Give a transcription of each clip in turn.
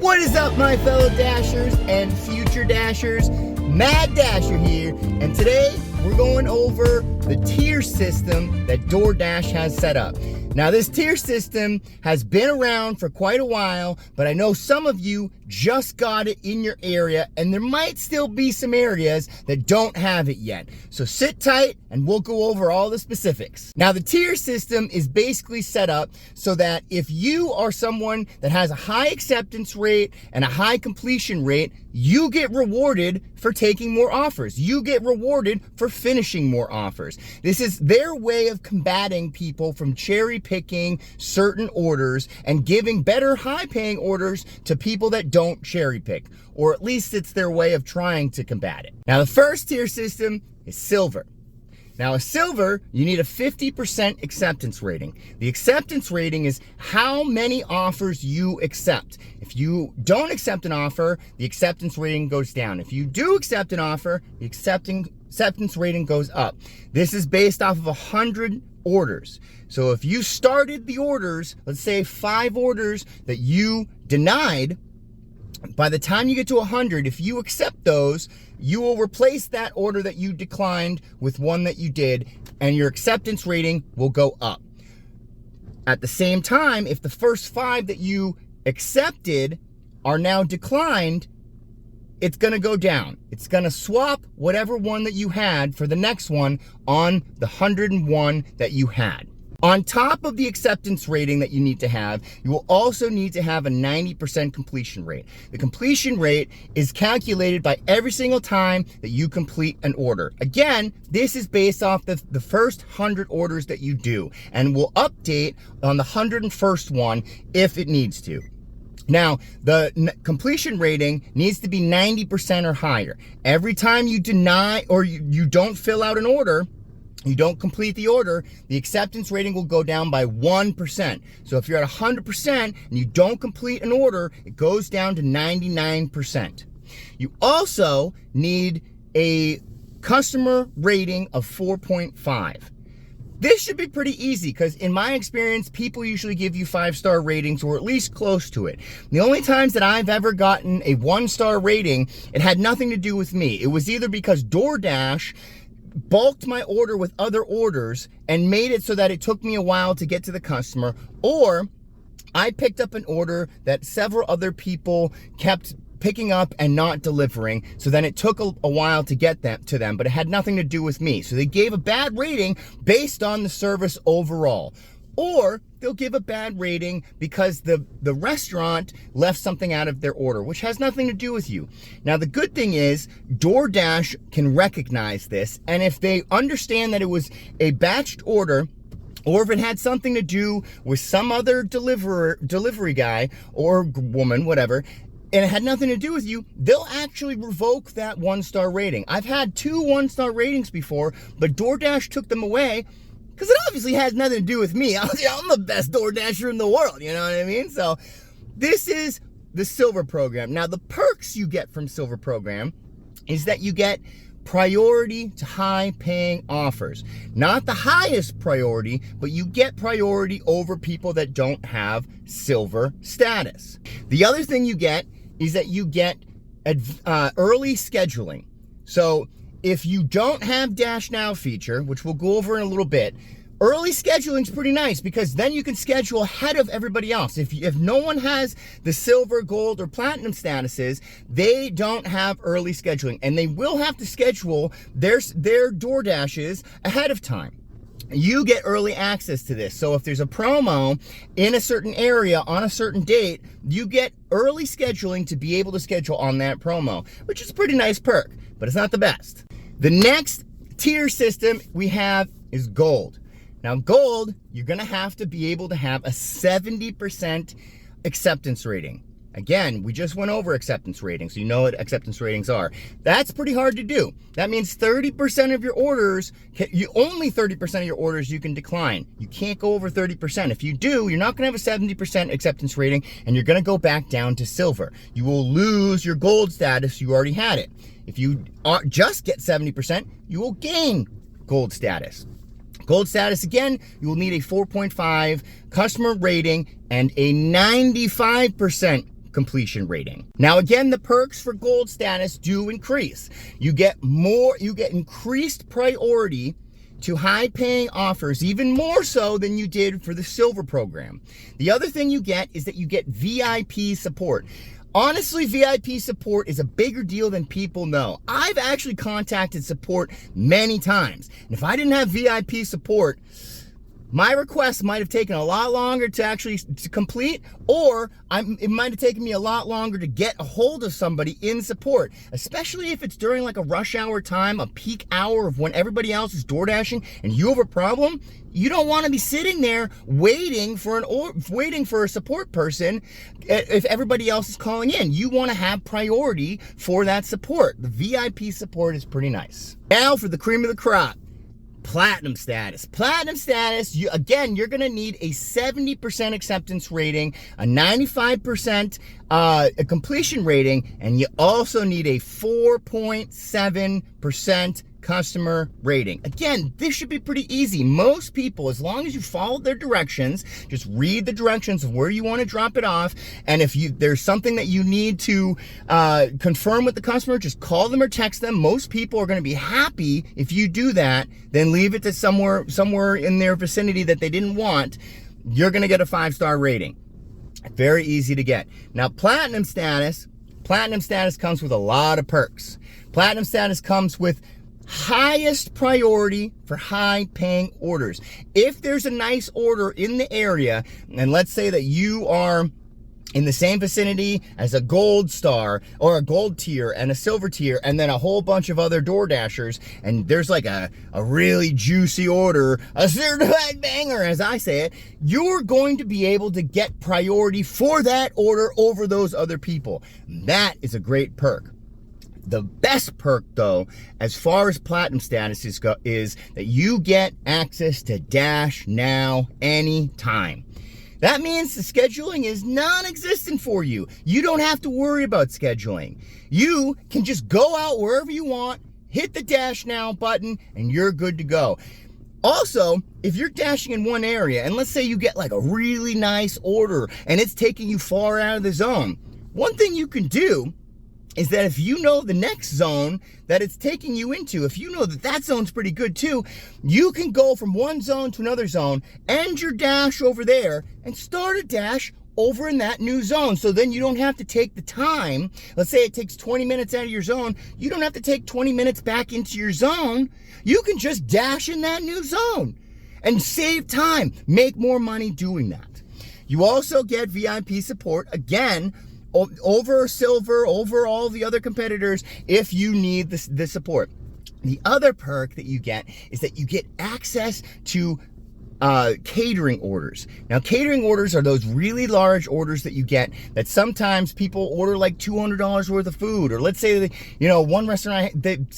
What is up, my fellow Dashers and future Dashers? Mad Dasher here, and today we're going over the tier system that Doordash has set up. Now, this tier system has been around for quite a while, but I know some of you just got it in your area, and there might still be some areas that don't have it yet. So sit tight and we'll go over all the specifics. Now, the tier system is basically set up so that if you are someone that has a high acceptance rate and a high completion rate, you get rewarded for taking more offers. You get rewarded for finishing more offers. This is their way of combating people from cherry picking certain orders and giving better high paying orders to people that don't cherry pick, or at least it's their way of trying to combat it. Now, the first tier system is silver. Now, a silver, you need a 50% acceptance rating. The acceptance rating is how many offers you accept. If you don't accept an offer, the acceptance rating goes down. If you do accept an offer, the acceptance rating goes up. This is based off of 100 orders. So if you started the orders, let's say 5 orders that you denied, by the time you get to 100, if you accept those, you will replace that order that you declined with one that you did, and your acceptance rating will go up. At the same time, if the first 5 that you accepted are now declined, it's going to go down. It's going to swap whatever one that you had for the next one on the 101 that you had. On top of the acceptance rating that you need to have, you will also need to have a 90% completion rate. The completion rate is calculated by every single time that you complete an order. Again, this is based off the first 100 orders that you do, and will update on the 101st one if it needs to. Now, the completion rating needs to be 90% or higher. Every time you deny or you don't fill out an order, you don't complete the order, the acceptance rating will go down by 1%. So if you're at 100% and you don't complete an order, it goes down to 99%. You also need a customer rating of 4.5. This should be pretty easy because in my experience, people usually give you 5-star ratings or at least close to it. The only times that I've ever gotten a 1-star rating, it had nothing to do with me. It was either because Doordash bulked my order with other orders and made it so that it took me a while to get to the customer, or I picked up an order that several other people kept picking up and not delivering, so then it took a while to get to them, but it had nothing to do with me. So they gave a bad rating based on the service overall. Or they'll give a bad rating because the restaurant left something out of their order, which has nothing to do with you. Now, the good thing is Doordash can recognize this, and if they understand that it was a batched order, or if it had something to do with some other delivery guy or woman, whatever, and it had nothing to do with you, they'll actually revoke that 1-star rating. I've had 2 1-star ratings before, but Doordash took them away because it obviously has nothing to do with me. I'm the best DoorDasher in the world, you know what I mean? So this is the Silver program. Now, the perks you get from Silver program is that you get priority to high paying offers. Not the highest priority, but you get priority over people that don't have Silver status. The other thing you get is that you get early scheduling. So if you don't have Dash Now feature, which we'll go over in a little bit, early scheduling is pretty nice because then you can schedule ahead of everybody else. If no one has the silver, gold, or platinum statuses, they don't have early scheduling, and they will have to schedule their DoorDashes ahead of time. You get early access to this. So if there's a promo in a certain area on a certain date, you get early scheduling to be able to schedule on that promo, which is a pretty nice perk, but it's not the best. The next tier system we have is gold. Now, gold, you're gonna have to be able to have a 70% acceptance rating. Again, we just went over acceptance ratings, so you know what acceptance ratings are. That's pretty hard to do. That means 30% of your orders, only 30% of your orders you can decline. You can't go over 30%. If you do, you're not gonna have a 70% acceptance rating, and you're gonna go back down to silver. You will lose your gold status, you already had it. If you just get 70%, you will gain gold status. Gold status, again, you will need a 4.5 customer rating and a 95% completion rating. Now again, the perks for gold status do increase. You get increased priority to high-paying offers, even more so than you did for the silver program. The other thing you get is that you get VIP support. Honestly, VIP support is a bigger deal than people know. I've actually contacted support many times, and if I didn't have VIP support, my request might have taken a lot longer to complete, or it might have taken me a lot longer to get a hold of somebody in support, especially if it's during like a rush hour time, a peak hour of when everybody else is door dashing and you have a problem. You don't want to be sitting there waiting for a support person if everybody else is calling in. You want to have priority for that support. The VIP support is pretty nice. Now for the cream of the crop. Platinum status. Platinum status, you're going to need a 70% acceptance rating, a 95% completion rating, and you also need a 4.7% customer rating. Again, this should be pretty easy. Most people, as long as you follow their directions, just read the directions of where you want to drop it off, and if there's something that you need to confirm with the customer, just call them or text them. Most people are going to be happy if you do that, then leave it to somewhere in their vicinity that they didn't want. You're going to get a 5-star rating. Very easy to get. Now, platinum status comes with a lot of perks. Platinum status comes with highest priority for high paying orders. If there's a nice order in the area, and let's say that you are in the same vicinity as a gold star or a gold tier and a silver tier and then a whole bunch of other door dashers, and there's like a really juicy order, a certified banger as I say it, you're going to be able to get priority for that order over those other people. That is a great perk. The best perk, though, as far as platinum status is that you get access to Dash Now anytime. That means the scheduling is non-existent for you. You don't have to worry about scheduling. You can just go out wherever you want, hit the Dash Now button, and you're good to go. Also, if you're dashing in one area, and let's say you get like a really nice order, and it's taking you far out of the zone, one thing you can do is that if you know the next zone that it's taking you into, if you know that zone's pretty good too, you can go from one zone to another zone, end your dash over there, and start a dash over in that new zone. So then you don't have to take the time. Let's say it takes 20 minutes out of your zone. You don't have to take 20 minutes back into your zone. You can just dash in that new zone and save time, make more money doing that. You also get VIP support, again, over silver, over all the other competitors if you need the support. The other perk that you get is that you get access to catering orders. Now, catering orders are those really large orders that you get that sometimes people order like $200 worth of food, or let's say that, one restaurant,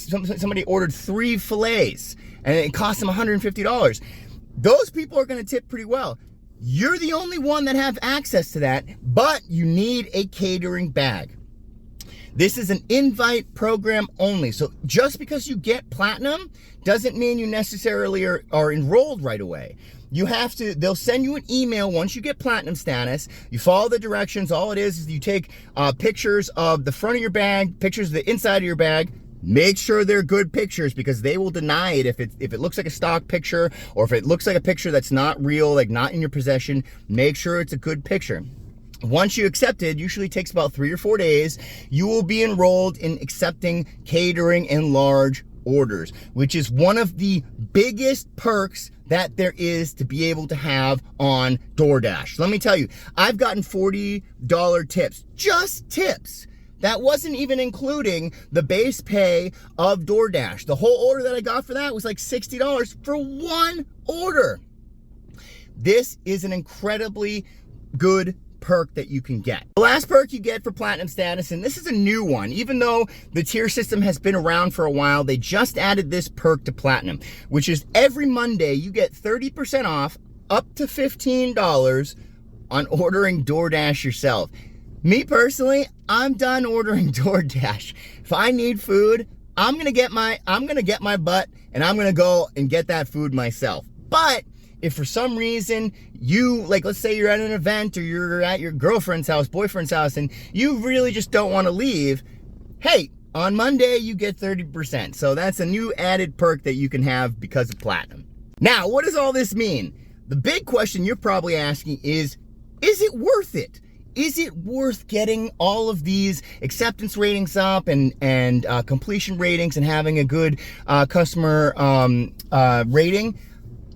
somebody ordered 3 fillets and it cost them $150. Those people are going to tip pretty well. You're the only one that have access to that, but you need a catering bag. This is an invite program only. So just because you get platinum doesn't mean you necessarily are enrolled right away. They'll send you an email once you get platinum status. You follow the directions. All it is you take pictures of the front of your bag, pictures of the inside of your bag. Make sure they're good pictures, because they will deny it if it looks like a stock picture, or if it looks like a picture that's not real, like not in your possession. Make sure it's a good picture. Once you accept it, usually takes about 3 or 4 days, you will be enrolled in accepting catering and large orders, which is one of the biggest perks that there is to be able to have on DoorDash. Let me tell you, I've gotten $40 tips, just tips. That wasn't even including the base pay of DoorDash. The whole order that I got for that was like $60 for one order. This is an incredibly good perk that you can get. The last perk you get for platinum status, and this is a new one, even though the tier system has been around for a while, they just added this perk to platinum, which is every Monday you get 30% off up to $15 on ordering DoorDash yourself. Me personally, I'm done ordering DoorDash. If I need food, I'm gonna get my butt and I'm gonna go and get that food myself. But if for some reason you, like, let's say you're at an event or you're at your girlfriend's house, boyfriend's house, and you really just don't want to leave, hey, on Monday you get 30%. So that's a new added perk that you can have because of Platinum. Now, what does all this mean? The big question you're probably asking is it worth it? Is it worth getting all of these acceptance ratings up and completion ratings and having a good customer rating?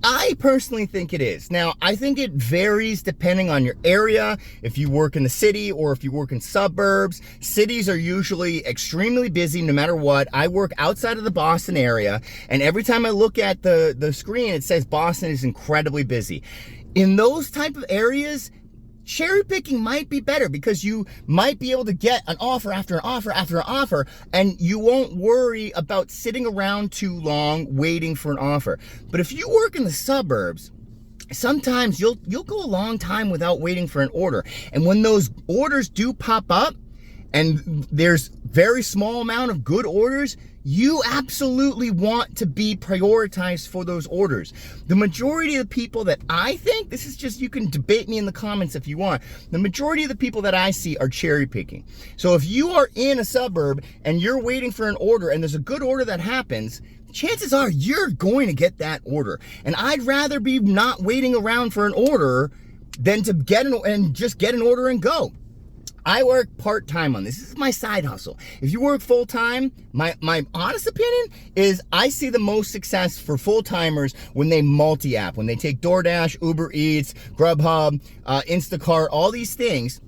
I personally think it is. Now, I think it varies depending on your area. If you work in the city or if you work in suburbs, cities are usually extremely busy no matter what. I work outside of the Boston area, and every time I look at the screen, it says Boston is incredibly busy. In those type of areas, cherry picking might be better because you might be able to get an offer after an offer after an offer, and you won't worry about sitting around too long waiting for an offer. But if you work in the suburbs, sometimes you'll go a long time without waiting for an order. And when those orders do pop up, and there's very small amount of good orders, you absolutely want to be prioritized for those orders. The majority of the people that I think, this is just, you can debate me in the comments if you want, the majority of the people that I see are cherry picking. So if you are in a suburb and you're waiting for an order and there's a good order that happens, chances are you're going to get that order. And I'd rather be not waiting around for an order than to get an order and go. I work part-time on this. This is my side hustle. If you work full-time, my honest opinion is I see the most success for full-timers when they multi-app, when they take DoorDash, Uber Eats, Grubhub, Instacart, all these things,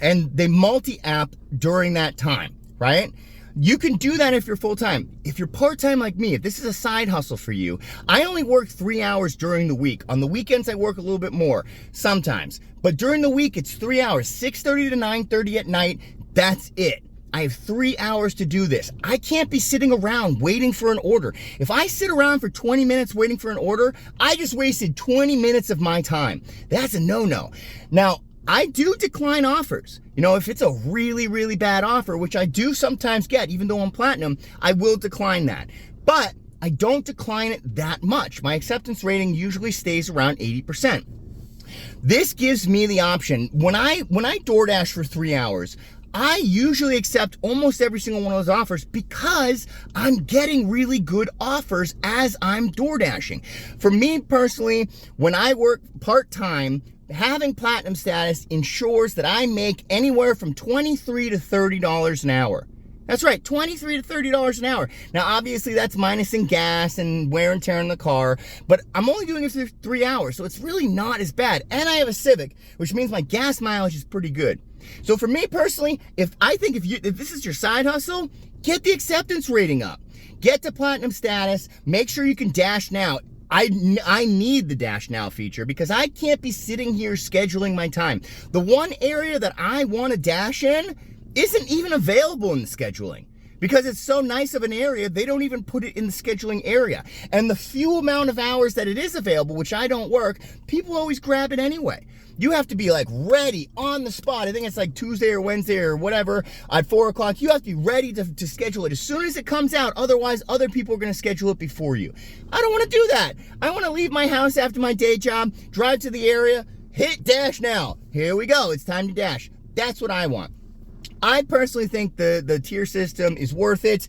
and they multi-app during that time, right? You can do that if you're full-time. If you're part-time like me, if this is a side hustle for you, I only work 3 hours during the week. On the weekends, I work a little bit more sometimes. But during the week, it's 3 hours, 6:30 to 9:30 at night. That's it. I have 3 hours to do this. I can't be sitting around waiting for an order. If I sit around for 20 minutes waiting for an order, I just wasted 20 minutes of my time. That's a no-no. Now, I do decline offers. You know, if it's a really, really bad offer, which I do sometimes get, even though I'm platinum, I will decline that. But I don't decline it that much. My acceptance rating usually stays around 80%. This gives me the option. When I DoorDash for 3 hours, I usually accept almost every single one of those offers because I'm getting really good offers as I'm DoorDashing. For me personally, when I work part-time, having platinum status ensures that I make anywhere from $23 to $30 an hour. That's right, $23 to $30 an hour. Now, obviously, that's minusing gas and wear and tear in the car, but I'm only doing it for 3 hours, so it's really not as bad. And I have a Civic, which means my gas mileage is pretty good. So for me personally, if this is your side hustle, get the acceptance rating up. Get to platinum status. Make sure you can dash now. I need the Dash Now feature because I can't be sitting here scheduling my time. The one area that I want to dash in isn't even available in the scheduling because it's so nice of an area, they don't even put it in the scheduling area. And the few amount of hours that it is available, which I don't work, people always grab it anyway. You have to be like ready on the spot. I think it's like Tuesday or Wednesday or whatever at 4 o'clock. You have to be ready to schedule it as soon as it comes out. Otherwise, other people are going to schedule it before you. I don't want to do that. I want to leave my house after my day job, drive to the area, hit Dash Now. Here we go. It's time to dash. That's what I want. I personally think the tier system is worth it.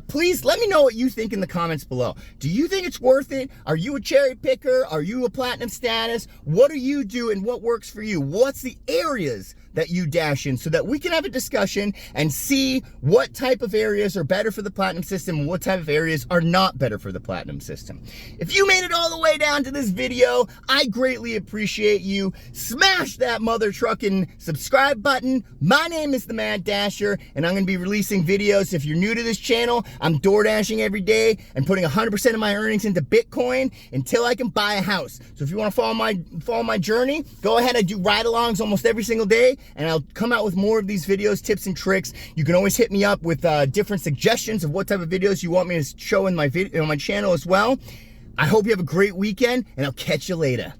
Please let me know what you think in the comments below. Do you think it's worth it? Are you a cherry picker? Are you a platinum status? What do you do and what works for you? What's the areas that you dash in so that we can have a discussion and see what type of areas are better for the platinum system and what type of areas are not better for the platinum system. If you made it all the way down to this video, I greatly appreciate you. Smash that mother truckin' subscribe button. My name is the Mad Dasher, and I'm gonna be releasing videos. If you're new to this channel, I'm door dashing every day and putting 100% of my earnings into Bitcoin until I can buy a house. So if you wanna follow my journey, go ahead. I do ride-alongs almost every single day, and I'll come out with more of these videos, tips and tricks. You can always hit me up with different suggestions of what type of videos you want me to show in my channel as well. I hope you have a great weekend, and I'll catch you later.